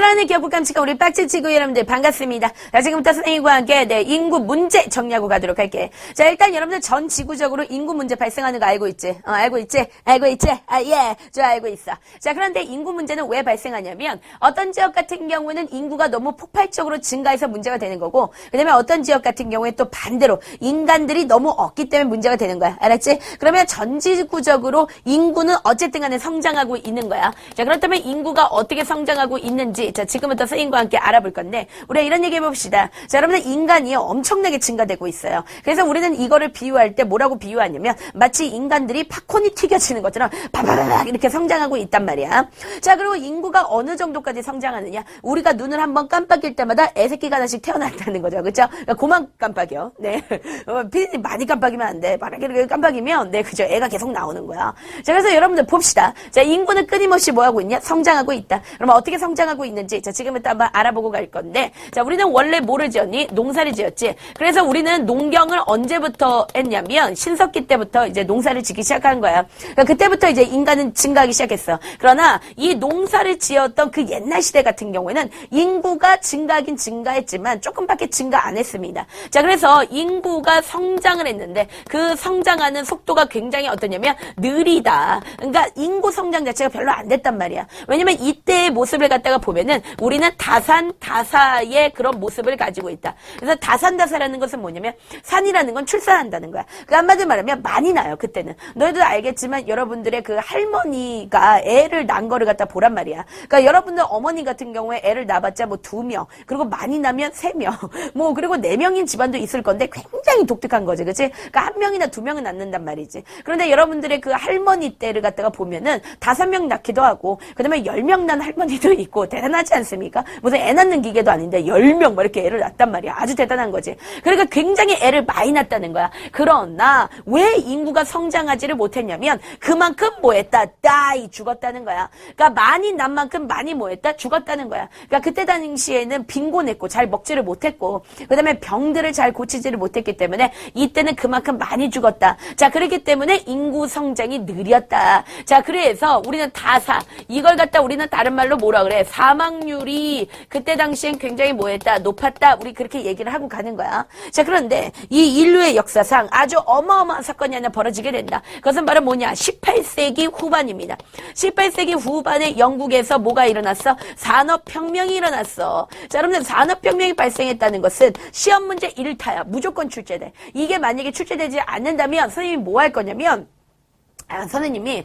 사랑하는 기억국 깜찍한 우리 빡치치구 여러분들 반갑습니다. 자, 지금부터 선생님과 함께 인구 문제 정리하고 가도록 할게. 자, 일단 여러분들 전 지구적으로 인구 문제 발생하는 거 알고 있지? 알고 있지? 알고 있지? 예, 저 알고 있어. 자, 그런데 인구 문제는 왜 발생하냐면 어떤 지역 같은 경우는 인구가 너무 폭발적으로 증가해서 문제가 되는 거고, 그다음에 어떤 지역 같은 경우에 또 반대로 인간들이 너무 없기 때문에 문제가 되는 거야. 알았지? 그러면 전 지구적으로 인구는 어쨌든 간에 성장하고 있는 거야. 자, 그렇다면 인구가 어떻게 성장하고 있는지, 자, 지금부터 선생님과 함께 알아볼 건데, 우리가 이런 얘기 해봅시다. 자, 여러분들 인간이 엄청나게 증가되고 있어요. 그래서 우리는 이거를 비유할 때 뭐라고 비유하냐면, 마치 인간들이 팝콘이 튀겨지는 것처럼 바바바박 이렇게 성장하고 있단 말이야. 자, 그리고 인구가 어느 정도까지 성장하느냐? 우리가 눈을 한번 깜빡일 때마다 애새끼가 하나씩 태어난다는 거죠. 그죠? 그러니까 고만 깜빡여. 네. 피디님 많이 깜빡이면 안 돼. 만약에 깜빡이면, 네, 그죠. 애가 계속 나오는 거야. 자, 그래서 여러분들 봅시다. 자, 인구는 끊임없이 뭐 하고 있냐? 성장하고 있다. 그럼 어떻게 성장하고 있는지, 자, 지금부터 한번 알아보고 갈 건데, 자, 우리는 원래 뭐를 지었니? 농사를 지었지. 그래서 우리는 농경을 언제부터 했냐면, 신석기 때부터 이제 농사를 짓기 시작한 거야. 그러니까 그때부터 이제 인간은 증가하기 시작했어. 그러나 이 농사를 지었던 그 옛날 시대 같은 경우에는 인구가 증가하긴 증가했지만 조금밖에 증가 안 했습니다. 자, 그래서 인구가 성장을 했는데 그 성장하는 속도가 굉장히 어떠냐면 느리다. 그러니까 인구 성장 자체가 별로 안 됐단 말이야. 왜냐면 이때의 모습을 갖다가 보면은 우리는 다산다사의 그런 모습을 가지고 있다. 그래서 다산다사라는 것은 뭐냐면 산이라는 건 출산한다는 거야. 그 한마디로 말하면 많이 나요. 그때는. 너희도 알겠지만 여러분들의 그 할머니가 애를 낳은 거를 갖다 보란 말이야. 그러니까 여러분들 어머니 같은 경우에 애를 낳아봤자 뭐 2명, 그리고 많이 나면 3명, 뭐 그리고 4명인 집안도 있을 건데 굉장히 독특한 거지. 그치? 그러니까 1명이나 2명은 낳는단 말이지. 그런데 여러분들의 그 할머니 때를 갖다가 보면은 5명 낳기도 하고, 그 다음에 10명 낳은 할머니도 있고, 대단하지 않습니까? 무슨 애 낳는 기계도 아닌데 10명 막 이렇게 애를 낳단 말이야. 아주 대단한 거지. 그러니까 굉장히 애를 많이 낳았다는 거야. 그러나 왜 인구가 성장하지를 못했냐면 그만큼 뭐했다? 따이 죽었다는 거야. 그러니까 많이 낳은 만큼 많이 뭐했다? 죽었다는 거야. 그러니까 그때 당시에는 빈곤했고 잘 먹지를 못했고, 그 다음에 병들을 잘 고치지를 못했기 때문에 이때는 그만큼 많이 죽었다. 자, 그렇기 때문에 인구 성장이 느렸다. 자, 그래서 우리는 다사, 이걸 갖다 우리는 다른 말로 뭐라 그래? 사망률이 그때 당시엔 굉장히 뭐했다? 높았다. 우리 그렇게 얘기를 하고 가는 거야. 자, 그런데 이 인류의 역사상 아주 어마어마한 사건이 하나 벌어지게 된다. 그것은 바로 뭐냐? 18세기 후반입니다. 18세기 후반에 영국에서 뭐가 일어났어? 산업혁명이 일어났어. 자, 여러분들 산업혁명이 발생했다는 것은 시험 문제 1타야. 무조건 출제돼. 이게 만약에 출제되지 않는다면 선생님이 뭐 할 거냐면, 선생님이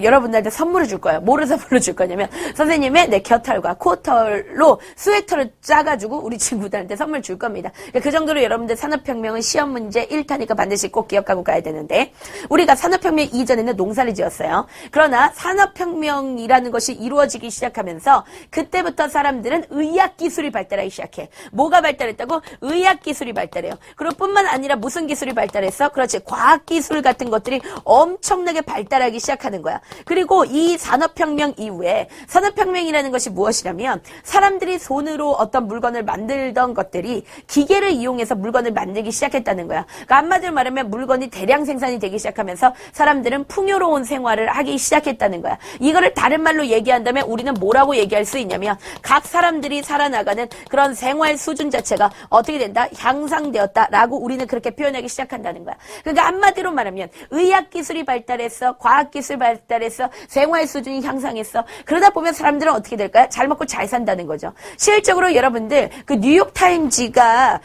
여러분들한테 선물을 줄 거예요. 뭐를 선물로 줄 거냐면 선생님의 내 겨털과 코털로 스웨터를 짜가지고 우리 친구들한테 선물 줄 겁니다. 그 정도로 여러분들 산업혁명은 시험 문제 1타니까 반드시 꼭 기억하고 가야 되는데, 우리가 산업혁명 이전에는 농사를 지었어요. 그러나 산업혁명이라는 것이 이루어지기 시작하면서 그때부터 사람들은 의학기술이 발달하기 시작해. 뭐가 발달했다고? 의학기술이 발달해요. 그리고 뿐만 아니라 무슨 기술이 발달했어? 그렇지, 과학기술 같은 것들이 엄청나게 발달하기 시작하는 거야. 그리고 이 산업혁명 이후에, 산업혁명이라는 것이 무엇이냐면 사람들이 손으로 어떤 물건을 만들던 것들이 기계를 이용해서 물건을 만들기 시작했다는 거야. 그러니까 한마디로 말하면 물건이 대량 생산이 되기 시작하면서 사람들은 풍요로운 생활을 하기 시작했다는 거야. 이거를 다른 말로 얘기한다면 우리는 뭐라고 얘기할 수 있냐면 각 사람들이 살아나가는 그런 생활 수준 자체가 어떻게 된다? 향상되었다라고 우리는 그렇게 표현하기 시작한다는 거야. 그러니까 한마디로 말하면 의학기술이 발달했어, 과학기술 발달했어, 생활 수준이 향상했어. 그러다 보면 사람들은 어떻게 될까요? 잘 먹고 잘 산다는 거죠. 실질적으로 여러분들 그 뉴욕타임즈가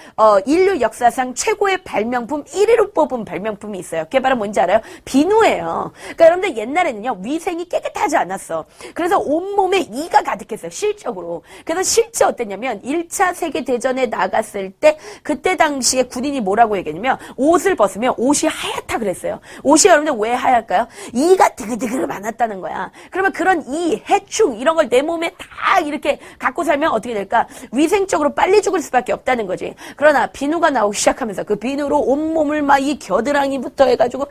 인류 역사상 최고의 발명품 1위로 뽑은 발명품이 있어요. 그게 바로 뭔지 알아요? 비누예요. 그러니까 여러분들 옛날에는요, 위생이 깨끗하지 않았어. 그래서 온몸에 이가 가득했어요. 실적으로. 그래서 실제 어땠냐면 1차 세계대전에 나갔을 때 그때 당시에 군인이 뭐라고 얘기했냐면 옷을 벗으면 옷이 하얗다 그랬어요. 옷이 여러분들 왜 하얄까요? 이가 드글드글 많았다는 거야. 그러면 그런 이, 해충 이런 걸 내 몸에 다 이렇게 갖고 살면 어떻게 될까? 위생적으로 빨리 죽을 수밖에 없다는 거지. 그러나 비누가 나오기 시작하면서 그 비누로 온몸을 막 이 겨드랑이부터 해가지고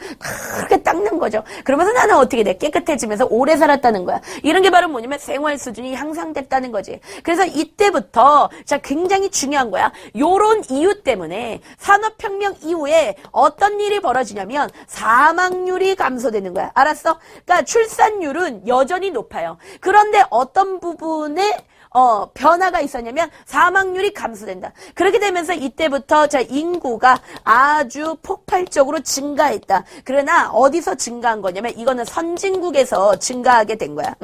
그렇게 닦는 거죠. 그러면서 나는 어떻게 돼? 깨끗해지면서 오래 살았다는 거야. 이런 게 바로 뭐냐면 생활 수준이 향상됐다는 거지. 그래서 이때부터 자, 굉장히 중요한 거야. 요런 이유 때문에 산업혁명 이후에 어떤 일이 벌어지냐면 사망률이 감소되는 거야. 알았어? 그러니까 출산율은 여전히 높아요. 그런데 어떤 부분에 변화가 있었냐면 사망률이 감소된다. 그렇게 되면서 이때부터 자, 인구가 아주 폭발적으로 증가했다. 그러나 어디서 증가한 거냐면 이거는 선진국에서 증가하게 된 거야.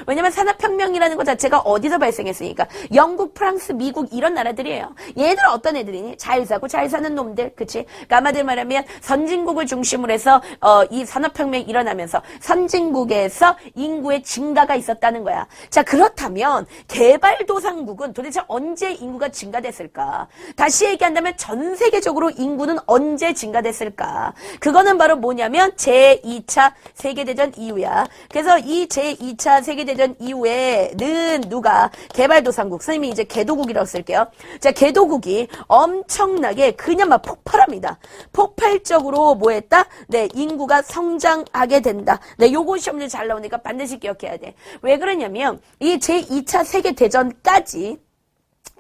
왜냐면 산업혁명이라는 것 자체가 어디서 발생했으니까 영국, 프랑스, 미국 이런 나라들이에요. 얘들 어떤 애들이니? 잘 사고 잘 사는 놈들. 그치? 그러니까 한마디로 말하면 선진국을 중심으로 해서 이 산업혁명이 일어나면서 선진국에서 인구의 증가가 있었다는 거야. 자, 그렇다면 개발도상국은 도대체 언제 인구가 증가됐을까? 다시 얘기한다면 전 세계적으로 인구는 언제 증가됐을까? 그거는 바로 뭐냐면 제2차 세계대전 이후야. 그래서 이 제2차 세계대전 이후에는 누가 개발도상국, 선생님이 이제 개도국이라고 쓸게요. 자, 개도국이 엄청나게 그냥 막 폭발합니다. 폭발적으로 뭐 했다? 네, 인구가 성장하게 된다. 네, 요거 시험에 잘 나오니까 반드시 기억해야 돼. 왜 그러냐면 이 제2차 세계대전까지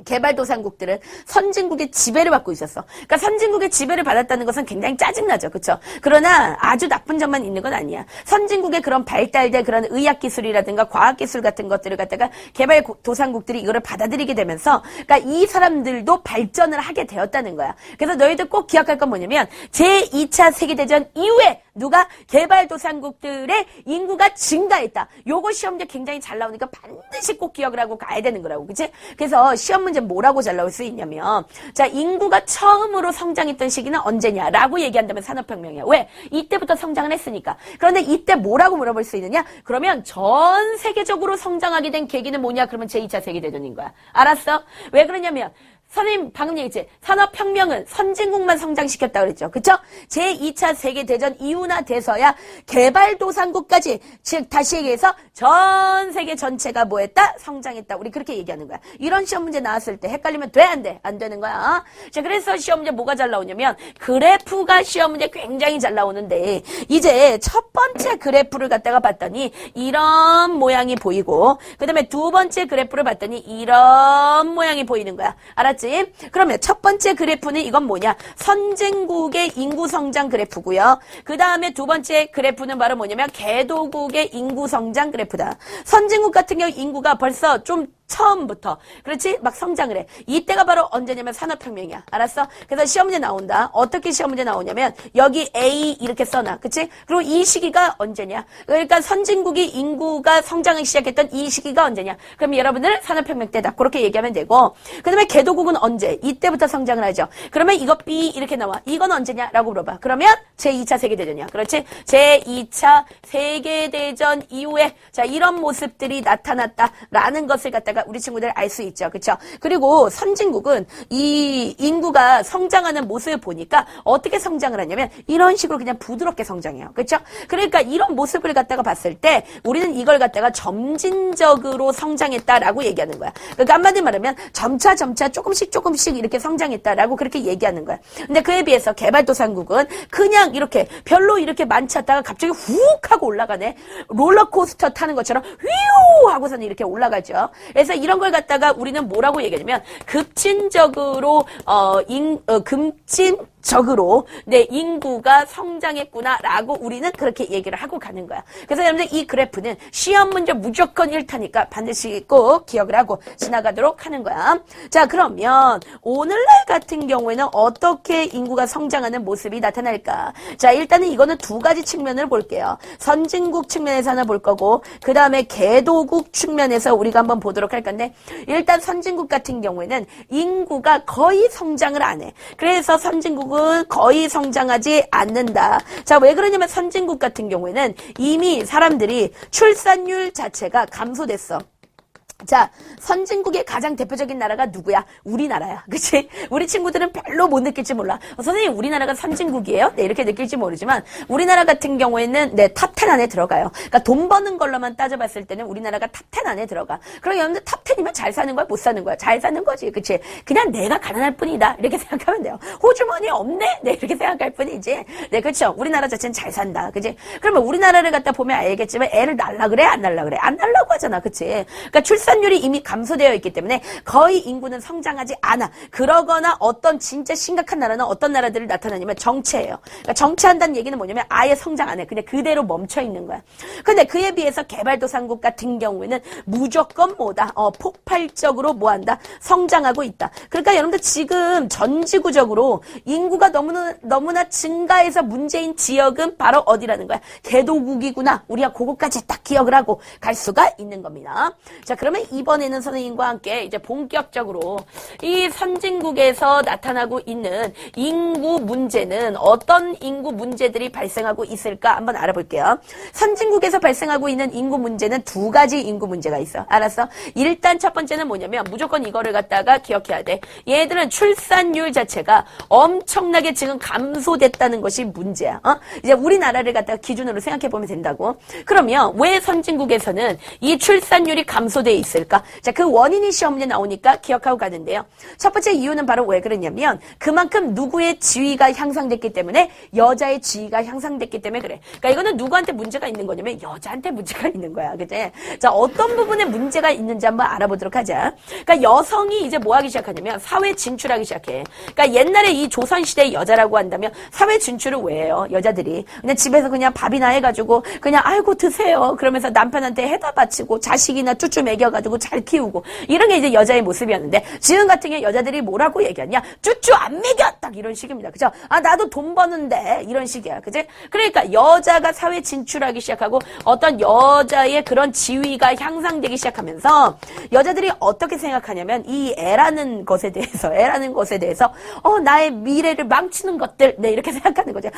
개발도상국들은 선진국의 지배를 받고 있었어. 그러니까 선진국의 지배를 받았다는 것은 굉장히 짜증나죠. 그렇죠? 그러나 아주 나쁜 점만 있는 건 아니야. 선진국의 그런 발달된 그런 의학기술이라든가 과학기술 같은 것들을 갖다가 개발도상국들이 이거를 받아들이게 되면서 그러니까 이 사람들도 발전을 하게 되었다는 거야. 그래서 너희들 꼭 기억할 건 뭐냐면 제2차 세계대전 이후에 누가 개발도상국들의 인구가 증가했다. 요거 시험제 굉장히 잘 나오니까 반드시 꼭 기억을 하고 가야 되는 거라고. 그치? 그래서 시험 문제 뭐라고 잘 나올 수 있냐면 자, 인구가 처음으로 성장했던 시기는 언제냐라고 얘기한다면 산업혁명이야. 왜? 이때부터 성장을 했으니까. 그런데 이때 뭐라고 물어볼 수 있느냐? 그러면 전 세계적으로 성장하게 된 계기는 뭐냐? 그러면 제2차 세계대전인 거야. 알았어? 왜 그러냐면 선생님 방금 얘기했지. 산업혁명은 선진국만 성장시켰다 그랬죠. 그쵸? 제2차 세계대전 이후나 돼서야 개발도상국까지 즉 다시 얘기해서 전 세계 전체가 뭐 했다? 성장했다. 우리 그렇게 얘기하는 거야. 이런 시험 문제 나왔을 때 헷갈리면 돼? 안 돼? 안 되는 거야. 자, 그래서 시험 문제 뭐가 잘 나오냐면 그래프가 시험 문제 굉장히 잘 나오는데 이제 첫 번째 그래프를 갖다가 봤더니 이런 모양이 보이고 그 다음에 두 번째 그래프를 봤더니 이런 모양이 보이는 거야. 알았지? 그러면 첫 번째 그래프는 이건 뭐냐? 선진국의 인구 성장 그래프고요. 그 다음에 두 번째 그래프는 바로 뭐냐면 개도국의 인구 성장 그래프다. 선진국 같은 경우 인구가 벌써 좀 처음부터 그렇지? 막 성장을 해. 이때가 바로 언제냐면 산업혁명이야. 알았어? 그래서 시험 문제 나온다. 어떻게 시험 문제 나오냐면 여기 A 이렇게 써놔. 그치? 그리고 이 시기가 언제냐? 그러니까 선진국이 인구가 성장을 시작했던 이 시기가 언제냐? 그럼 여러분들 산업혁명 때다. 그렇게 얘기하면 되고 그 다음에 개도국은 언제? 이때부터 성장을 하죠. 그러면 이거 B 이렇게 나와. 이건 언제냐? 라고 물어봐. 그러면 제2차 세계대전이야. 그렇지? 제2차 세계대전 이후에 자 이런 모습들이 나타났다라는 것을 갖다가 우리 친구들 알 수 있죠. 그렇죠? 그리고 선진국은 이 인구가 성장하는 모습을 보니까 어떻게 성장을 하냐면 이런 식으로 그냥 부드럽게 성장해요. 그렇죠? 그러니까 이런 모습을 갖다가 봤을 때 우리는 이걸 갖다가 점진적으로 성장했다라고 얘기하는 거야. 그러니까 한마디로 말하면 점차 조금씩 이렇게 성장했다라고 그렇게 얘기하는 거야. 근데 그에 비해서 개발도상국은 그냥 이렇게 별로 이렇게 많지 않다가 갑자기 훅 하고 올라가네. 롤러코스터 타는 것처럼 휘우 하고서는 이렇게 올라가죠. 그래서 이런 걸 갖다가 우리는 뭐라고 얘기하냐면 급진적으로 급진적으로 내 인구가 성장했구나라고 우리는 그렇게 얘기를 하고 가는 거야. 그래서 여러분들 이 그래프는 시험 문제 무조건 1타니까 반드시 꼭 기억을 하고 지나가도록 하는 거야. 자, 그러면 오늘날 같은 경우에는 어떻게 인구가 성장하는 모습이 나타날까? 자, 일단은 이거는 두 가지 측면을 볼게요. 선진국 측면에서 하나 볼 거고 그 다음에 개도국 측면에서 우리가 한번 보도록 할 건데 일단 선진국 같은 경우에는 인구가 거의 성장을 안 해. 그래서 선진국은 거의 성장하지 않는다. 자, 왜 그러냐면 선진국 같은 경우에는 이미 사람들이 출산율 자체가 감소됐어. 자, 선진국의 가장 대표적인 나라가 누구야? 우리나라야. 그치? 우리 친구들은 별로 못 느낄지 몰라. 선생님, 우리나라가 선진국이에요? 네, 이렇게 느낄지 모르지만, 우리나라 같은 경우에는, 네, 탑 10 안에 들어가요. 그러니까 돈 버는 걸로만 따져봤을 때는 우리나라가 탑 10 안에 들어가. 그럼 여러분들 탑 10이면 잘 사는 거야? 못 사는 거야? 잘 사는 거지. 그치? 그냥 내가 가난할 뿐이다. 이렇게 생각하면 돼요. 호주머니 없네? 네, 이렇게 생각할 뿐이지. 네, 그렇죠. 우리나라 자체는 잘 산다. 그치? 그러면 우리나라를 갖다 보면 알겠지만, 애를 낳으려 그래? 안 낳으려 그래? 안 낳으려고 하잖아. 그치? 그러니까 출산 출산율이 이미 감소되어 있기 때문에 거의 인구는 성장하지 않아. 그러거나 어떤 진짜 심각한 나라는 어떤 나라들이 나타나냐면 정체예요. 그러니까 정체한다는 얘기는 뭐냐면 아예 성장 안 해. 그냥 그대로 멈춰 있는 거야. 근데 그에 비해서 개발도상국 같은 경우에는 무조건 뭐다? 폭발적으로 뭐한다? 성장하고 있다. 그러니까 여러분들 지금 전지구적으로 인구가 너무나 증가해서 문제인 지역은 바로 어디라는 거야? 개도국이구나. 우리가 그거까지 딱 기억을 하고 갈 수가 있는 겁니다. 자, 그러면 이번에는 선생님과 함께 이제 본격적으로 이 선진국에서 나타나고 있는 인구 문제는 어떤 인구 문제들이 발생하고 있을까 한번 알아볼게요. 선진국에서 발생하고 있는 인구 문제는 두 가지 인구 문제가 있어. 알았어? 일단 첫 번째는 뭐냐면 무조건 이거를 갖다가 기억해야 돼. 얘들은 출산율 자체가 엄청나게 지금 감소됐다는 것이 문제야. 이제 우리나라를 갖다가 기준으로 생각해 보면 된다고. 그러면 왜 선진국에서는 이 출산율이 감소돼 있을까? 자, 그 원인이 시험 문제 나오니까 기억하고 가는데요. 첫 번째 이유는 바로 왜 그러냐면 그만큼 누구의 지위가 향상됐기 때문에 여자의 지위가 향상됐기 때문에 그래. 그러니까 이거는 누구한테 문제가 있는 거냐면 여자한테 문제가 있는 거야. 그치? 자, 어떤 부분에 문제가 있는지 한번 알아보도록 하자. 그러니까 여성이 이제 뭐 하기 시작하냐면 사회 진출하기 시작해. 그러니까 옛날에 이 조선시대의 여자라고 한다면 사회 진출을 왜 해요? 여자들이. 그냥 집에서 그냥 밥이나 해가지고 그냥 아이고 드세요. 그러면서 남편한테 해다 바치고 자식이나 쭈쭈 먹여가지고 잘 키우고 이런 게 이제 여자의 모습이었는데 지금 같은 경우 여자들이 뭐라고 얘기하냐? 쭈쭈 안 먹여! 딱 이런 식입니다. 그죠? 아, 나도 돈 버는데 이런 식이야. 그지? 그러니까 여자가 사회 진출하기 시작하고 어떤 여자의 그런 지위가 향상되기 시작하면서 여자들이 어떻게 생각하냐면 이 애라는 것에 대해서 나의 미래를 망치는 것들 네 이렇게 생각하는 거죠.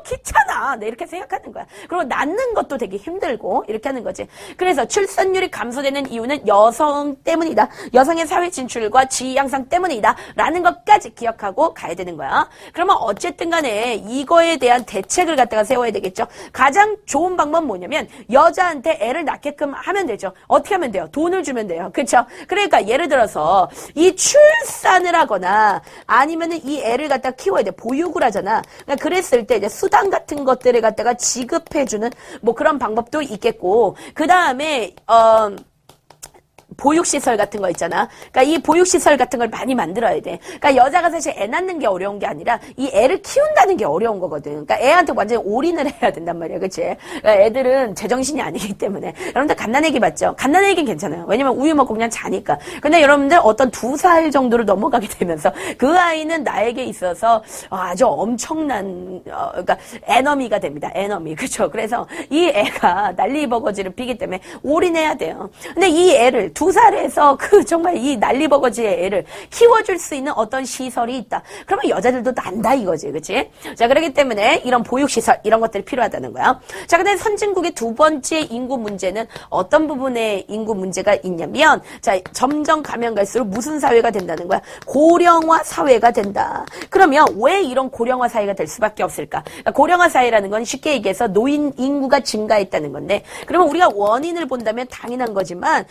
귀찮아 네 이렇게 생각하는 거야. 그리고 낳는 것도 되게 힘들고 이렇게 하는 거지. 그래서 출산율이 감소되는 이유는 여성 때문이다. 여성의 사회 진출과 지위 향상 때문이다 라는 것까지 기억하고 가야 되는 거야. 그러면 어쨌든 간에 이거에 대한 대책을 갖다가 세워야 되겠죠. 가장 좋은 방법은 뭐냐면 여자한테 애를 낳게끔 하면 되죠. 어떻게 하면 돼요? 돈을 주면 돼요. 그렇죠? 그러니까 예를 들어서 이 출산을 하거나 아니면은 이 애를 갖다가 키워야 돼. 보육을 하잖아. 그러니까 그랬을 때 이제 수당 같은 것들을 갖다가 지급해주는 뭐 그런 방법도 있겠고 그 다음에 보육시설 같은 거 있잖아. 그러니까 이 보육시설 같은 걸 많이 만들어야 돼. 그러니까 여자가 사실 애 낳는 게 어려운 게 아니라 이 애를 키운다는 게 어려운 거거든. 그러니까 애한테 완전히 올인을 해야 된단 말이야. 그치? 그러니까 애들은 제정신이 아니기 때문에. 여러분들 갓난애기 맞죠? 갓난애기는 괜찮아요. 왜냐면 우유 먹고 그냥 자니까. 근데 여러분들 어떤 2살 정도를 넘어가게 되면서 그 아이는 나에게 있어서 아주 엄청난 그러니까 에너미가 됩니다. 에너미. 그렇죠? 그래서 이 애가 난리버거지를 피기 때문에 올인해야 돼요. 근데 이 애를 2살에서 정말 이 난리버거지의 애를 키워줄 수 있는 어떤 시설이 있다. 그러면 여자들도 난다 이거지. 그치? 자, 그렇기 때문에 이런 보육시설, 이런 것들이 필요하다는 거야. 자, 근데 선진국의 두 번째 인구 문제는 어떤 부분에 인구 문제가 있냐면, 자, 점점 가면 갈수록 무슨 사회가 된다는 거야? 고령화 사회가 된다. 그러면 왜 이런 고령화 사회가 될 수밖에 없을까? 그러니까 고령화 사회라는 건 쉽게 얘기해서 노인 인구가 증가했다는 건데, 그러면 우리가 원인을 본다면 당연한 거지만,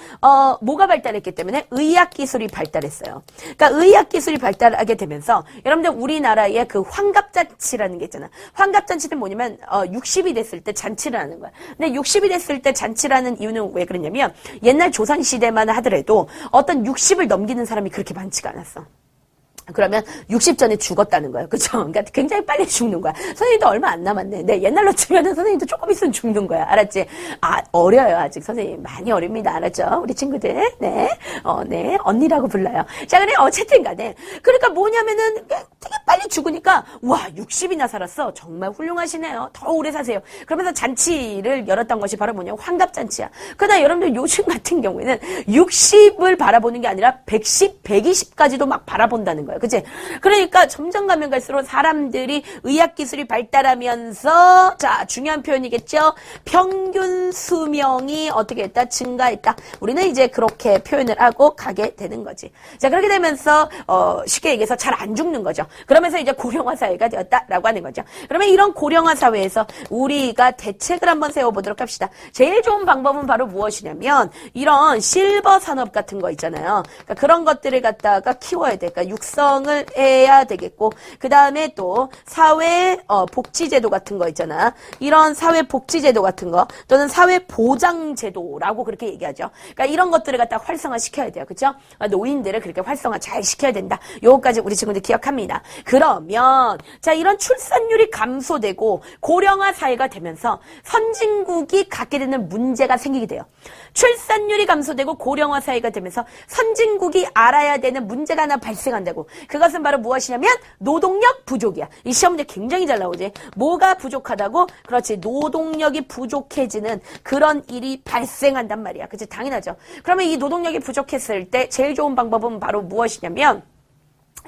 뭐가 발달했기 때문에 의학기술이 발달했어요. 그러니까 의학기술이 발달하게 되면서 여러분들 우리나라의 그 환갑잔치라는 게 있잖아. 환갑잔치는 뭐냐면 60이 됐을 때 잔치를 하는 거야. 근데 60이 됐을 때 잔치라는 이유는 왜 그러냐면 옛날 조선시대만 하더라도 어떤 60을 넘기는 사람이 그렇게 많지가 않았어. 그러면 60 전에 죽었다는 거예요. 그쵸? 그러니까 굉장히 빨리 죽는 거야. 선생님도 얼마 안 남았네. 네, 옛날로 치면은 선생님도 조금 있으면 죽는 거야. 알았지? 어려요. 아직 선생님. 많이 어립니다. 알았죠? 우리 친구들. 네. 네. 언니라고 불러요. 자, 그래. 어쨌든 간에. 그러니까 뭐냐면은 되게 빨리 죽으니까, 와, 60이나 살았어. 정말 훌륭하시네요. 더 오래 사세요. 그러면서 잔치를 열었던 것이 바로 뭐냐면 환갑잔치야. 그러나 여러분들 요즘 같은 경우에는 60을 바라보는 게 아니라 110, 120까지도 막 바라본다는 거야. 그치? 그러니까 점점 가면 갈수록 사람들이 의학기술이 발달하면서 자, 중요한 표현이겠죠? 평균 수명이 어떻게 했다? 증가했다. 우리는 이제 그렇게 표현을 하고 가게 되는 거지. 자, 그렇게 되면서 쉽게 얘기해서 잘 안 죽는 거죠. 그러면서 이제 고령화 사회가 되었다라고 하는 거죠. 그러면 이런 고령화 사회에서 우리가 대책을 한번 세워보도록 합시다. 제일 좋은 방법은 바로 무엇이냐면 이런 실버 산업 같은 거 있잖아요. 그러니까 그런 것들을 갖다가 키워야 돼. 그러니까 육성 걱정을 해야 되겠고, 그 다음에 또 사회 복지제도 같은 거 있잖아. 이런 사회 복지제도 같은 거 또는 사회 보장제도라고 그렇게 얘기하죠. 그러니까 이런 것들을 갖다 활성화 시켜야 돼요. 그렇죠? 노인들을 그렇게 활성화 잘 시켜야 된다. 요거까지 우리 친구들 기억합니다. 그러면 자, 이런 출산율이 감소되고 고령화 사회가 되면서 선진국이 갖게 되는 문제가 생기게 돼요. 출산율이 감소되고 고령화 사회가 되면서 선진국이 알아야 되는 문제가 하나 발생한다고. 그것은 바로 무엇이냐면 노동력 부족이야. 이 시험 문제 굉장히 잘 나오지. 뭐가 부족하다고? 그렇지. 노동력이 부족해지는 그런 일이 발생한단 말이야. 그치? 당연하죠. 그러면 이 노동력이 부족했을 때 제일 좋은 방법은 바로 무엇이냐면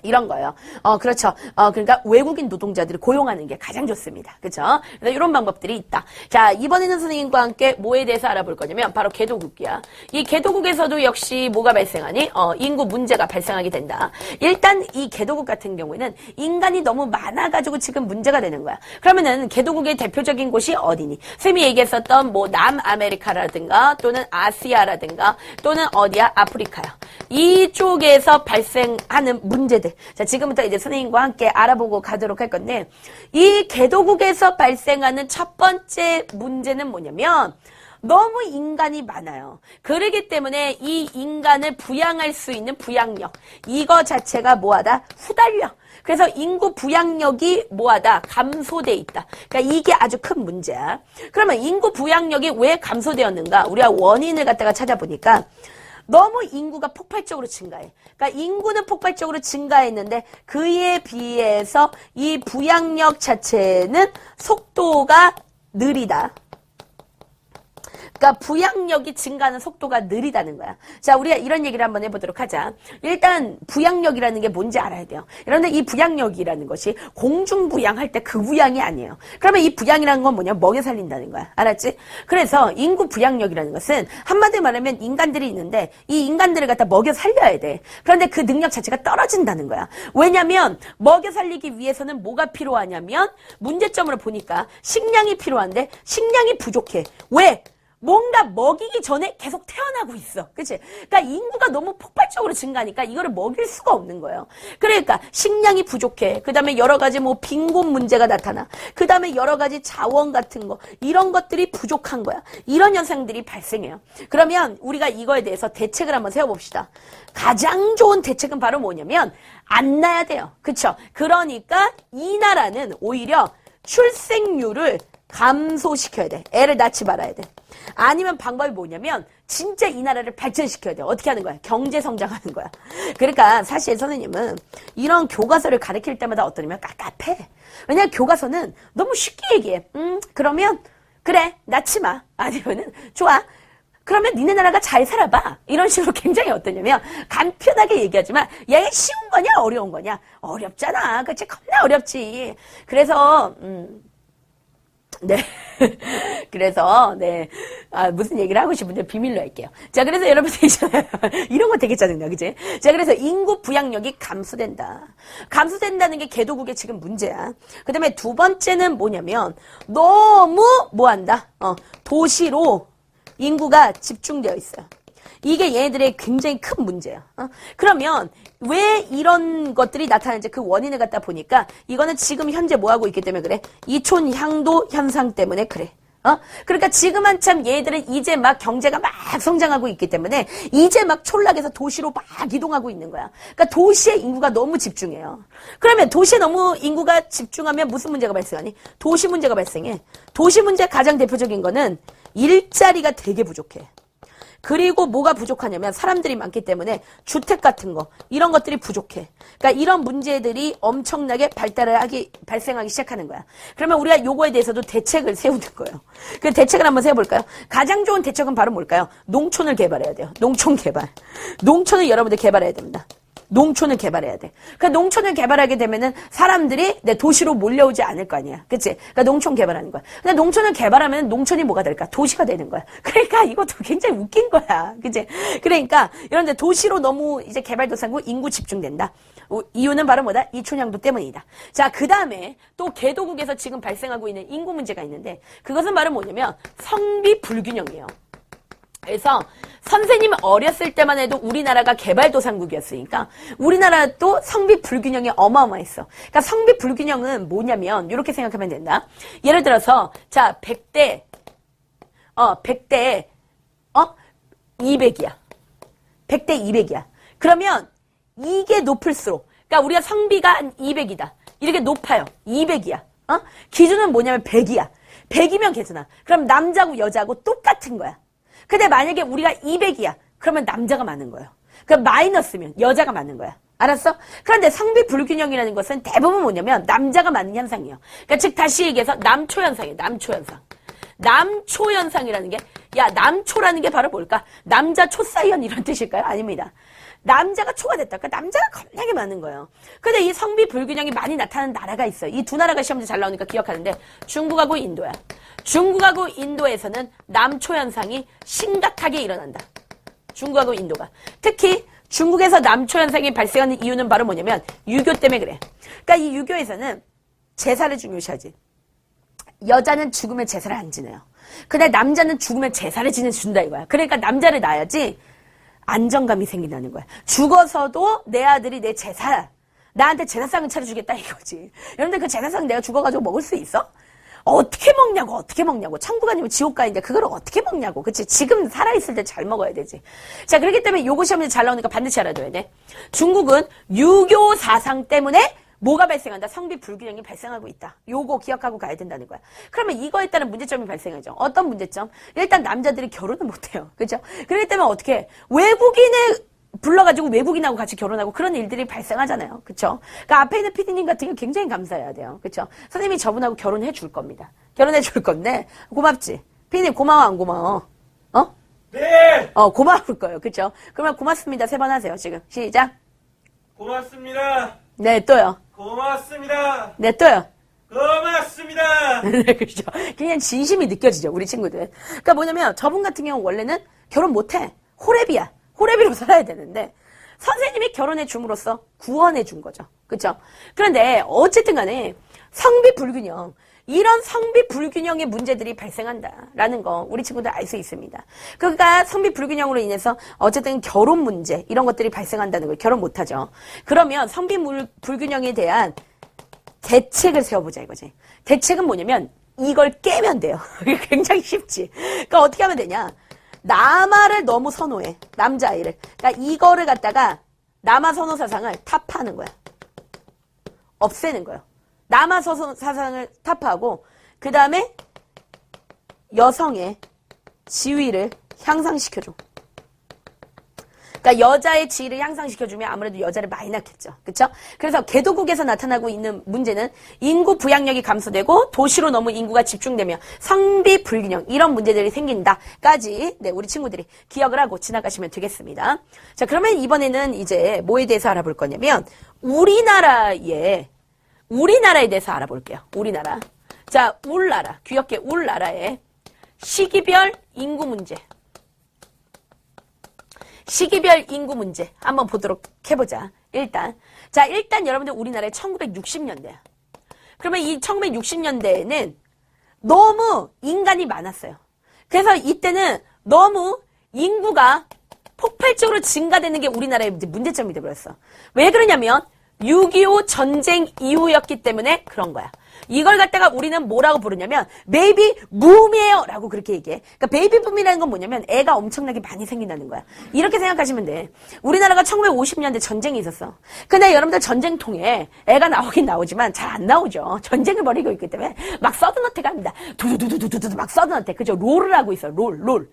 이런 거예요. 그렇죠. 그러니까 외국인 노동자들을 고용하는 게 가장 좋습니다. 그렇죠? 그래서 이런 방법들이 있다. 자, 이번에는 선생님과 함께 뭐에 대해서 알아볼 거냐면 바로 개도국이야. 이 개도국에서도 역시 뭐가 발생하니? 인구 문제가 발생하게 된다. 일단 이 개도국 같은 경우에는 인간이 너무 많아가지고 지금 문제가 되는 거야. 그러면은 개도국의 대표적인 곳이 어디니? 쌤이 얘기했었던 뭐 남아메리카라든가 또는 아시아라든가 또는 어디야? 아프리카야. 이쪽에서 발생하는 문제들. 자, 지금부터 이제 선생님과 함께 알아보고 가도록 할 건데, 이 개도국에서 발생하는 첫 번째 문제는 뭐냐면, 너무 인간이 많아요. 그러기 때문에 이 인간을 부양할 수 있는 부양력, 이거 자체가 뭐하다? 후달려. 그래서 인구 부양력이 뭐하다? 감소돼 있다. 그러니까 이게 아주 큰 문제야. 그러면 인구 부양력이 왜 감소되었는가? 우리가 원인을 갖다가 찾아보니까 너무 인구가 폭발적으로 증가해. 그러니까 인구는 폭발적으로 증가했는데 그에 비해서 이 부양력 자체는 속도가 느리다. 그러니까 부양력이 증가하는 속도가 느리다는 거야. 자, 우리가 이런 얘기를 한번 해보도록 하자. 일단 부양력이라는 게 뭔지 알아야 돼요. 그런데 이 부양력이라는 것이 공중부양할 때 그 부양이 아니에요. 그러면 이 부양이라는 건 뭐냐? 먹여 살린다는 거야. 알았지? 그래서 인구 부양력이라는 것은 한마디로 말하면 인간들이 있는데 이 인간들을 갖다 먹여 살려야 돼. 그런데 그 능력 자체가 떨어진다는 거야. 왜냐면 먹여 살리기 위해서는 뭐가 필요하냐면 문제점으로 보니까 식량이 필요한데 식량이 부족해. 왜? 뭔가 먹이기 전에 계속 태어나고 있어. 그치? 그러니까 인구가 너무 폭발적으로 증가하니까 이거를 먹일 수가 없는 거예요. 그러니까 식량이 부족해. 그 다음에 여러 가지 뭐 빈곤 문제가 나타나. 그 다음에 여러 가지 자원 같은 거. 이런 것들이 부족한 거야. 이런 현상들이 발생해요. 그러면 우리가 이거에 대해서 대책을 한번 세워봅시다. 가장 좋은 대책은 바로 뭐냐면 안 낳아야 돼요. 그쵸? 그러니까 이 나라는 오히려 출생률을 감소시켜야 돼. 애를 낳지 말아야 돼. 아니면 방법이 뭐냐면 진짜 이 나라를 발전시켜야 돼. 어떻게 하는 거야? 경제 성장하는 거야. 그러니까 사실 선생님은 이런 교과서를 가르칠 때마다 어떠냐면 깝깝해. 왜냐면 교과서는 너무 쉽게 얘기해. 그러면 그래 낳지 마. 아니면은 좋아. 그러면 니네 나라가 잘 살아봐. 이런 식으로 굉장히 어떠냐면 간편하게 얘기하지만 얘가 쉬운 거냐 어려운 거냐? 어렵잖아. 그치? 겁나 어렵지. 그래서 네. 그래서, 네. 무슨 얘기를 하고 싶은데 비밀로 할게요. 자, 그래서 여러분들 있잖아요. 이런 거 되게 짜증나, 그치? 자, 그래서 인구 부양력이 감소된다. 감소된다는 게 개도국의 지금 문제야. 그 다음에 두 번째는 뭐냐면, 너무 뭐 한다? 도시로 인구가 집중되어 있어요. 이게 얘네들의 굉장히 큰 문제야. 그러면 왜 이런 것들이 나타나는지 그 원인을 갖다 보니까 이거는 지금 현재 뭐 하고 있기 때문에 그래? 이촌 향도 현상 때문에 그래. 그러니까 지금 한참 얘들은 이제 막 경제가 막 성장하고 있기 때문에 이제 막 촌락에서 도시로 막 이동하고 있는 거야. 그러니까 도시에 인구가 너무 집중해요. 그러면 도시에 너무 인구가 집중하면 무슨 문제가 발생하니? 도시 문제가 발생해. 도시 문제 가장 대표적인 거는 일자리가 되게 부족해. 그리고 뭐가 부족하냐면 사람들이 많기 때문에 주택 같은 거 이런 것들이 부족해. 그러니까 이런 문제들이 엄청나게 발생하기 시작하는 거야. 그러면 우리가 요거에 대해서도 대책을 세우는 거예요. 그 대책을 한번 세워볼까요? 가장 좋은 대책은 바로 뭘까요? 농촌을 개발해야 돼요. 농촌 개발. 농촌을 여러분들 개발해야 됩니다. 농촌을 개발해야 돼. 그러니까 농촌을 개발하게 되면은 사람들이 내 도시로 몰려오지 않을 거 아니야. 그치? 그러니까 농촌 개발하는 거야. 근데 농촌을 개발하면 농촌이 뭐가 될까? 도시가 되는 거야. 그러니까 이것도 굉장히 웃긴 거야. 그치? 그러니까 이런데 도시로 너무 이제 개발도상국 인구 집중된다. 이유는 바로 뭐다? 이촌향도 때문이다. 자, 그 다음에 또 개도국에서 지금 발생하고 있는 인구 문제가 있는데 그것은 바로 뭐냐면 성비 불균형이에요. 그래서 선생님 어렸을 때만 해도 우리나라가 개발도상국이었으니까 우리나라도 성비 불균형이 어마어마했어. 그러니까 성비 불균형은 뭐냐면 이렇게 생각하면 된다. 예를 들어서 자 100대 200이야. 100대 200이야. 그러면 이게 높을수록 그러니까 우리가 성비가 한 200이다. 이렇게 높아요. 200이야. 기준은 뭐냐면 100이야. 100이면 괜찮아. 그럼 남자고 여자고 똑같은 거야. 근데 만약에 우리가 200이야. 그러면 남자가 많은 거예요. 그럼 마이너스면 여자가 많은 거야. 알았어? 그런데 성비 불균형이라는 것은 대부분 뭐냐면 남자가 많은 현상이에요. 그러니까 즉 다시 얘기해서 남초현상이에요. 남초현상. 남초현상이라는 게 남초라는 게 바로 뭘까? 남자 초사이언 이런 뜻일까요? 아닙니다. 남자가 초가 됐다. 그러니까 남자가 겁나게 많은 거예요. 근데 이 성비 불균형이 많이 나타나는 나라가 있어요. 이 두 나라가 시험지 잘 나오니까 기억하는데 중국하고 인도야. 중국하고 인도에서는 남초현상이 심각하게 일어난다. 중국하고 인도가. 특히 중국에서 남초현상이 발생하는 이유는 바로 뭐냐면 유교 때문에 그래. 그러니까 이 유교에서는 제사를 중요시하지. 여자는 죽으면 제사를 안 지내요. 근데 남자는 죽으면 제사를 지내준다 이거야. 그러니까 남자를 낳아야지 안정감이 생긴다는 거야. 죽어서도 내 아들이 내 제사, 나한테 제사상을 차려주겠다 이거지. 여러분들 그 제사상 내가 죽어가지고 먹을 수 있어? 어떻게 먹냐고. 천국 아니면 지옥 가인데 그걸 어떻게 먹냐고. 그치? 지금 살아있을 때 잘 먹어야 되지. 자, 그렇기 때문에 요거 시험에 잘 나오니까 반드시 알아둬야 돼. 중국은 유교 사상 때문에 뭐가 발생한다? 성비 불균형이 발생하고 있다. 요거 기억하고 가야 된다는 거야. 그러면 이거에 따른 문제점이 발생하죠. 어떤 문제점? 일단 남자들이 결혼을 못해요. 그죠? 그렇기 때문에 어떻게 해? 외국인을 불러가지고 외국인하고 같이 결혼하고 그런 일들이 발생하잖아요. 그쵸? 그러니까 앞에 있는 피디님 같은 경우 굉장히 감사해야 돼요. 그쵸? 선생님이 저분하고 결혼해 줄 겁니다. 결혼해 줄 건데 고맙지? 피디님 고마워 안 고마워? 네! 고마울 거예요. 그쵸? 그러면 고맙습니다. 3번 하세요. 지금. 시작. 고맙습니다. 네, 또요. 고맙습니다. 네, 또요. 고맙습니다. 네, 그렇죠. 그냥 진심이 느껴지죠, 우리 친구들. 그러니까 뭐냐면 저분 같은 경우 원래는 결혼 못해. 호랩이야. 호랩이로 살아야 되는데 선생님이 결혼해 줌으로써 구원해 준 거죠. 그렇죠? 그런데 어쨌든 간에 성비 불균형, 이런 성비 불균형의 문제들이 발생한다라는 거 우리 친구들 알 수 있습니다. 그러니까 성비 불균형으로 인해서 어쨌든 결혼 문제 이런 것들이 발생한다는 거예요. 결혼 못하죠. 그러면 성비 불균형에 대한 대책을 세워보자 이거지. 대책은 뭐냐면 이걸 깨면 돼요. 굉장히 쉽지. 그러니까 어떻게 하면 되냐. 남아를 너무 선호해. 남자아이를. 그러니까 이거를 갖다가 남아 선호 사상을 타파하는 거야. 없애는 거예요. 남아 선호 사상을 타파하고 그 다음에 여성의 지위를 향상시켜줘. 그러니까 여자의 지위를 향상시켜주면 아무래도 여자를 많이 낳겠죠. 그렇죠? 그래서 개도국에서 나타나고 있는 문제는 인구 부양력이 감소되고 도시로 너무 인구가 집중되며 성비 불균형 이런 문제들이 생긴다까지 네, 우리 친구들이 기억을 하고 지나가시면 되겠습니다. 자, 그러면 이번에는 이제 뭐에 대해서 알아볼 거냐면 우리나라에 대해서 알아볼게요. 우리나라. 자, 울나라. 귀엽게 울나라의 시기별 인구 문제. 시기별 인구 문제 한번 보도록 해보자. 일단 여러분들 우리나라의 1960년대야. 그러면 이 1960년대에는 너무 인간이 많았어요. 그래서 이때는 너무 인구가 폭발적으로 증가되는 게 우리나라의 문제점이 되어버렸어. 왜 그러냐면 6.25 전쟁 이후였기 때문에 그런 거야. 이걸 갖다가 우리는 뭐라고 부르냐면 베이비 붐이에요 라고 그렇게 얘기해. 그러니까 베이비 붐이라는 건 뭐냐면 애가 엄청나게 많이 생긴다는 거야. 이렇게 생각하시면 돼. 우리나라가 1950년대 전쟁이 있었어. 근데 여러분들 전쟁통에 애가 나오긴 나오지만 잘 안 나오죠. 전쟁을 벌이고 있기 때문에 막 서든어택 합니다. 두두두두두두 막 서든어택. 그죠? 롤을 하고 있어. 롤.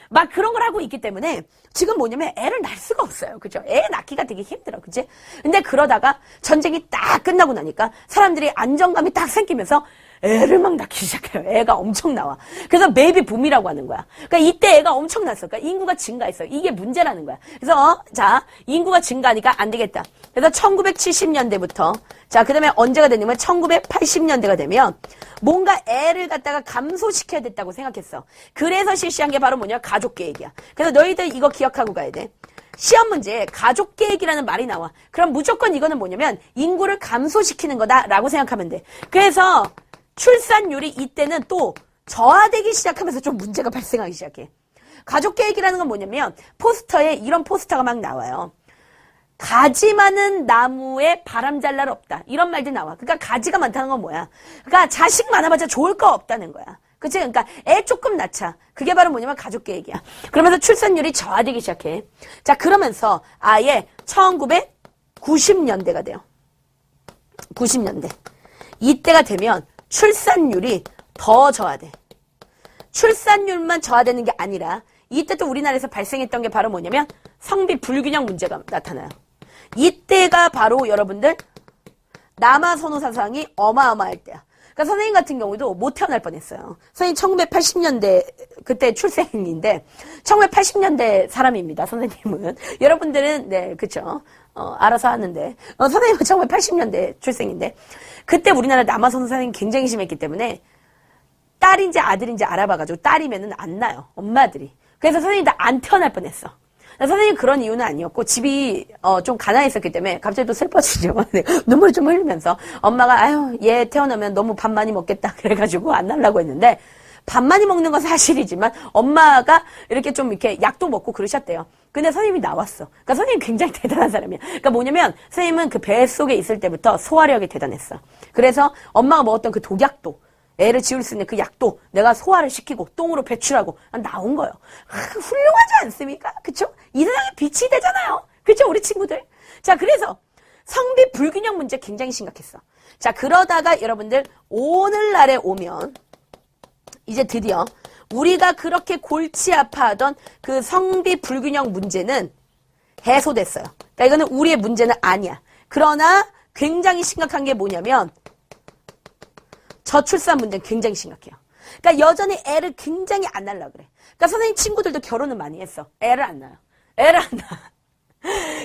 막 그런 걸 하고 있기 때문에 지금 뭐냐면 애를 낳을 수가 없어요. 그죠? 애 낳기가 되게 힘들어. 그치? 근데 그러다가 전쟁이 딱 끝나고 나니까 사람들이 안정감이 딱 생기면서 애를 막 낳기 시작해요. 애가 엄청 나와. 그래서 베이비 붐이라고 하는 거야. 그러니까 이때 애가 엄청 났어. 그러니까 인구가 증가했어. 이게 문제라는 거야. 그래서 자, 인구가 증가하니까 안 되겠다. 그래서 1970년대부터 자, 그다음에 언제가 됐냐면 1980년대가 되면 뭔가 애를 갖다가 감소시켜야 됐다고 생각했어. 그래서 실시한 게 바로 뭐냐? 가족 계획이야. 그래서 너희들 이거 기억하고 가야 돼. 시험 문제에 가족 계획이라는 말이 나와. 그럼 무조건 이거는 뭐냐면 인구를 감소시키는 거다라고 생각하면 돼. 그래서 출산율이 이때는 또 저하되기 시작하면서 좀 문제가 발생하기 시작해. 가족 계획이라는 건 뭐냐면 포스터에 이런 포스터가 막 나와요. 가지 많은 나무에 바람 잘 날 없다. 이런 말들 나와. 그러니까 가지가 많다는 건 뭐야? 그러니까 자식 많아봤자 좋을 거 없다는 거야. 그치? 그러니까 애 조금 낳자. 그게 바로 뭐냐면 가족 계획이야. 그러면서 출산율이 저하되기 시작해. 자, 그러면서 아예 1990년대가 돼요. 90년대. 이때가 되면 출산율이 더 저하돼. 출산율만 저하되는 게 아니라 이때 또 우리나라에서 발생했던 게 바로 뭐냐면 성비 불균형 문제가 나타나요. 이때가 바로 여러분들 남아선호 사상이 어마어마할 때야. 그러니까 선생님 같은 경우도 못 태어날 뻔했어요. 선생님 1980년대 그때 출생인데 1980년대 사람입니다. 선생님은 여러분들은 네 그쵸 알아서 하는데 선생님은 1980년대 출생인데 그때 우리나라 남아선호 사상이 굉장히 심했기 때문에 딸인지 아들인지 알아봐가지고 딸이면은 안 나요. 엄마들이. 그래서 선생님 다 안 태어날 뻔했어. 선생님 그런 이유는 아니었고 집이 좀 가난했었기 때문에 갑자기 또 슬퍼지죠. 눈물을 좀 흘리면서 엄마가 아유 얘 태어나면 너무 밥 많이 먹겠다 그래가지고 안 날라고 했는데 밥 많이 먹는 건 사실이지만 엄마가 이렇게 좀 이렇게 약도 먹고 그러셨대요. 근데 선생님이 나왔어. 그러니까 선생님 굉장히 대단한 사람이야. 그러니까 뭐냐면 선생님은 그 뱃속에 있을 때부터 소화력이 대단했어. 그래서 엄마가 먹었던 그 독약도 애를 지울 수 있는 그 약도 내가 소화를 시키고 똥으로 배출하고 나온 거예요. 훌륭하지 않습니까? 그쵸? 이 세상에 빛이 되잖아요. 그쵸? 우리 친구들. 자, 그래서 성비 불균형 문제 굉장히 심각했어. 자, 그러다가 여러분들 오늘날에 오면 이제 드디어 우리가 그렇게 골치 아파하던 그 성비 불균형 문제는 해소됐어요. 그러니까 이거는 우리의 문제는 아니야. 그러나 굉장히 심각한 게 뭐냐면 저출산 문제는 굉장히 심각해요. 그러니까 여전히 애를 굉장히 안 낳으려고 그래. 그러니까 선생님 친구들도 결혼을 많이 했어. 애를 안 낳아요. 애를 안 낳아.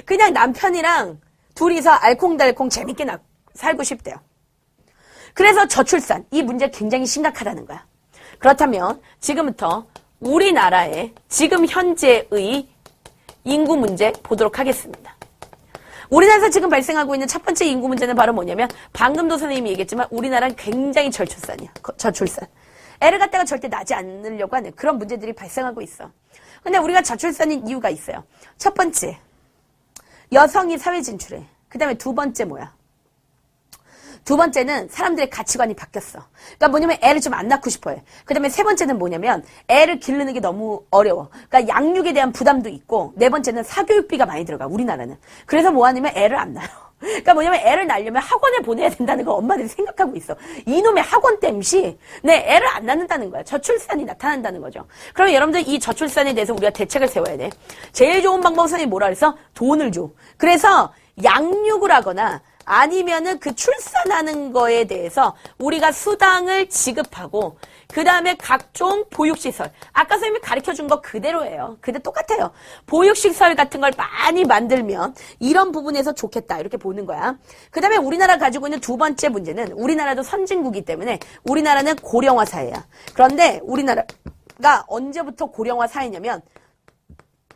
그냥 남편이랑 둘이서 알콩달콩 재밌게 살고 싶대요. 그래서 저출산, 이 문제 굉장히 심각하다는 거야. 그렇다면 지금부터 우리나라의 지금 현재의 인구 문제 보도록 하겠습니다. 우리나라에서 지금 발생하고 있는 첫 번째 인구 문제는 바로 뭐냐면 방금도 선생님이 얘기했지만 우리나라는 굉장히 저출산이야. 저출산. 애를 갖다가 절대 낳지 않으려고 하는 그런 문제들이 발생하고 있어. 근데 우리가 저출산인 이유가 있어요. 첫 번째, 여성이 사회 진출해. 그 다음에 두 번째 뭐야? 두 번째는 사람들의 가치관이 바뀌었어. 그러니까 뭐냐면 애를 좀 안 낳고 싶어 해. 그 다음에 세 번째는 뭐냐면 애를 기르는 게 너무 어려워. 그러니까 양육에 대한 부담도 있고 네 번째는 사교육비가 많이 들어가 우리나라는. 그래서 뭐 하냐면 애를 안 낳아요. 그러니까 뭐냐면 애를 낳으려면 학원에 보내야 된다는 거 엄마들이 생각하고 있어. 이놈의 학원 땜시 내 애를 안 낳는다는 거야. 저출산이 나타난다는 거죠. 그럼 여러분들 이 저출산에 대해서 우리가 대책을 세워야 돼. 제일 좋은 방법은 선생님이 뭐라 그랬어? 돈을 줘. 그래서 양육을 하거나 아니면은 그 출산하는 거에 대해서 우리가 수당을 지급하고 그 다음에 각종 보육시설. 아까 선생님이 가르쳐준 거 그대로예요. 그대 똑같아요. 보육시설 같은 걸 많이 만들면 이런 부분에서 좋겠다. 이렇게 보는 거야. 그 다음에 우리나라 가지고 있는 두 번째 문제는 우리나라도 선진국이기 때문에 우리나라는 고령화 사회야. 그런데 우리나라가 언제부터 고령화 사회냐면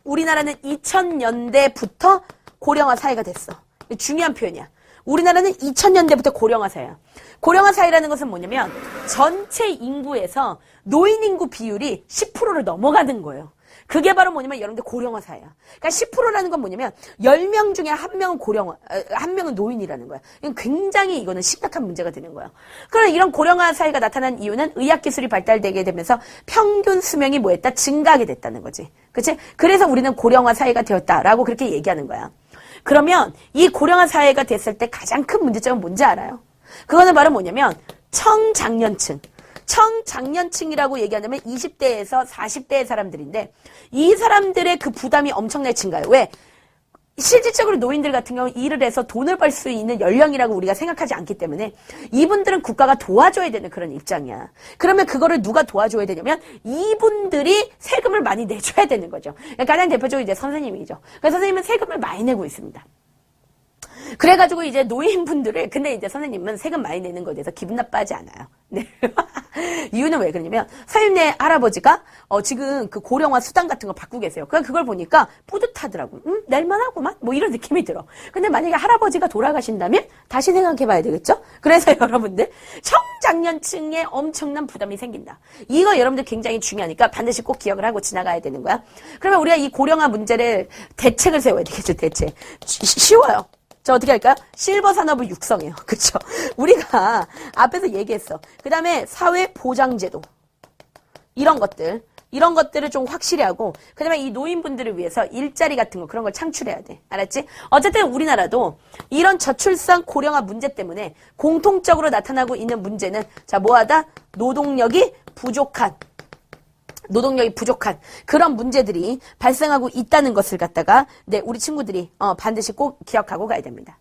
우리나라는 2000년대부터 고령화 사회가 됐어. 중요한 표현이야. 우리나라는 2000년대부터 고령화 사회야. 고령화 사회라는 것은 뭐냐면 전체 인구에서 노인 인구 비율이 10%를 넘어가는 거예요. 그게 바로 뭐냐면 여러분들 고령화 사회야. 그러니까 10%라는 건 뭐냐면 10명 중에 한 명은 한 명은 노인이라는 거야. 이건 굉장히 이거는 심각한 문제가 되는 거야. 그럼 이런 고령화 사회가 나타난 이유는 의학기술이 발달되게 되면서 평균 수명이 뭐했다? 증가하게 됐다는 거지. 그치? 그래서 우리는 고령화 사회가 되었다라고 그렇게 얘기하는 거야. 그러면 이 고령화 사회가 됐을 때 가장 큰 문제점은 뭔지 알아요? 그거는 바로 뭐냐면 청장년층. 청장년층이라고 얘기하냐면 20대에서 40대의 사람들인데 이 사람들의 그 부담이 엄청나게 증가해요. 왜? 실질적으로 노인들 같은 경우는 일을 해서 돈을 벌 수 있는 연령이라고 우리가 생각하지 않기 때문에 이분들은 국가가 도와줘야 되는 그런 입장이야. 그러면 그거를 누가 도와줘야 되냐면 이분들이 세금을 많이 내줘야 되는 거죠. 가장 대표적으로 이제 선생님이죠. 그래서 선생님은 세금을 많이 내고 있습니다. 그래가지고 이제 노인분들을 근데 이제 선생님은 세금 많이 내는 거에 대해서 기분 나빠하지 않아요. 네. 이유는 왜 그러냐면 선생님네 할아버지가 지금 그 고령화 수당 같은 거 받고 계세요. 그걸 보니까 뿌듯하더라고. 낼만하구만. 뭐 이런 느낌이 들어. 근데 만약에 할아버지가 돌아가신다면 다시 생각해봐야 되겠죠? 그래서 여러분들 청장년층에 엄청난 부담이 생긴다. 이거 여러분들 굉장히 중요하니까 반드시 꼭 기억을 하고 지나가야 되는 거야. 그러면 우리가 이 고령화 문제를 대책을 세워야 되겠죠. 대책. 쉬워요. 자, 어떻게 할까요? 실버 산업을 육성해요. 그쵸? 우리가 앞에서 얘기했어. 그 다음에 사회보장제도. 이런 것들을 좀 확실히 하고, 그 다음에 이 노인분들을 위해서 일자리 같은 거, 그런 걸 창출해야 돼. 알았지? 어쨌든 우리나라도 이런 저출산 고령화 문제 때문에 공통적으로 나타나고 있는 문제는, 자, 뭐하다? 노동력이 부족한 그런 문제들이 발생하고 있다는 것을 갖다가 우리 친구들이 반드시 꼭 기억하고 가야 됩니다.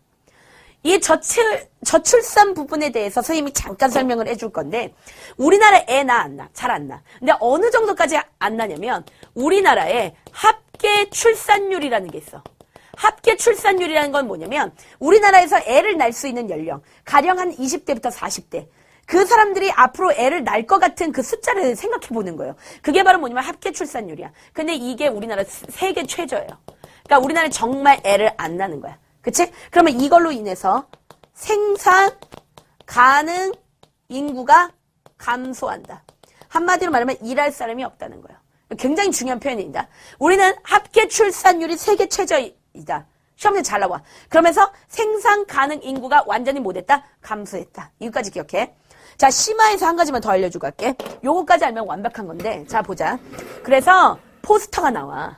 이 저출산 부분에 대해서 선생님이 잠깐 설명을 해줄 건데 우리나라 애 나 안 나? 잘 안 나. 근데 어느 정도까지 안 나냐면 우리나라에 합계 출산율이라는 게 있어. 합계 출산율이라는 건 뭐냐면 우리나라에서 애를 낳을 수 있는 연령 가령 한 20대부터 40대 그 사람들이 앞으로 애를 낳을 것 같은 그 숫자를 생각해 보는 거예요. 그게 바로 뭐냐면 합계 출산율이야. 근데 이게 우리나라 세계 최저예요. 그러니까 우리나라는 정말 애를 안 낳는 거야. 그치? 그러면 이걸로 인해서 생산 가능 인구가 감소한다. 한마디로 말하면 일할 사람이 없다는 거예요. 굉장히 중요한 표현입니다. 우리는 합계 출산율이 세계 최저이다. 시험에 잘 나와. 그러면서 생산 가능 인구가 완전히 못했다? 감소했다. 이거까지 기억해. 자, 심화해서 한 가지만 더 알려주고 갈게. 요거까지 알면 완벽한 건데. 자, 보자. 그래서 포스터가 나와.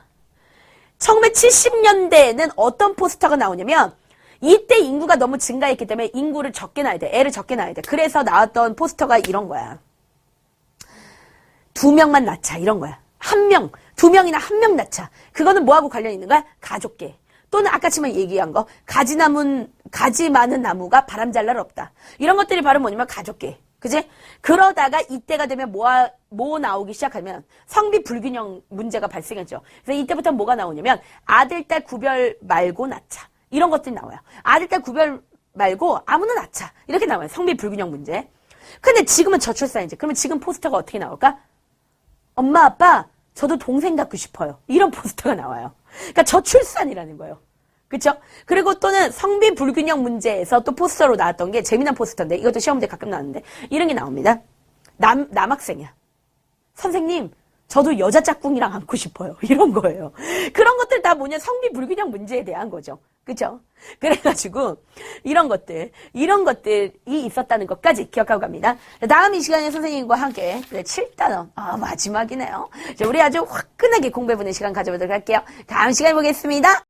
1970년대에는 어떤 포스터가 나오냐면 이때 인구가 너무 증가했기 때문에 인구를 적게 낳아야 돼. 애를 적게 낳아야 돼. 그래서 나왔던 포스터가 이런 거야. 2명만 낳자. 이런 거야. 1명, 2명이나 1명 낳자. 그거는 뭐하고 관련 있는 거야? 가족계. 또는 아까 지금 얘기한 거 가지 많은 나무가 바람 잘 날 없다. 이런 것들이 바로 뭐냐면 가족계. 그지? 그러다가 이때가 되면 뭐 나오기 시작하면 성비 불균형 문제가 발생했죠. 그래서 이때부터 뭐가 나오냐면 아들, 딸 구별 말고 낳자. 이런 것들이 나와요. 아들, 딸 구별 말고 아무나 낳자. 이렇게 나와요. 성비 불균형 문제. 근데 지금은 저출산이지. 그러면 지금 포스터가 어떻게 나올까? 엄마, 아빠, 저도 동생 갖고 싶어요. 이런 포스터가 나와요. 그러니까 저출산이라는 거예요. 그쵸? 그리고 또는 성비 불균형 문제에서 또 포스터로 나왔던 게 재미난 포스터인데 이것도 시험 문제 가끔 나왔는데 이런 게 나옵니다. 남학생이야. 선생님, 저도 여자 짝꿍이랑 안고 싶어요. 이런 거예요. 그런 것들 다 뭐냐? 성비 불균형 문제에 대한 거죠. 그쵸? 그래가지고 이런 것들이 있었다는 것까지 기억하고 갑니다. 다음 이 시간에 선생님과 함께 7단원 마지막이네요. 우리 아주 화끈하게 공부해보는 시간 가져보도록 할게요. 다음 시간에 보겠습니다.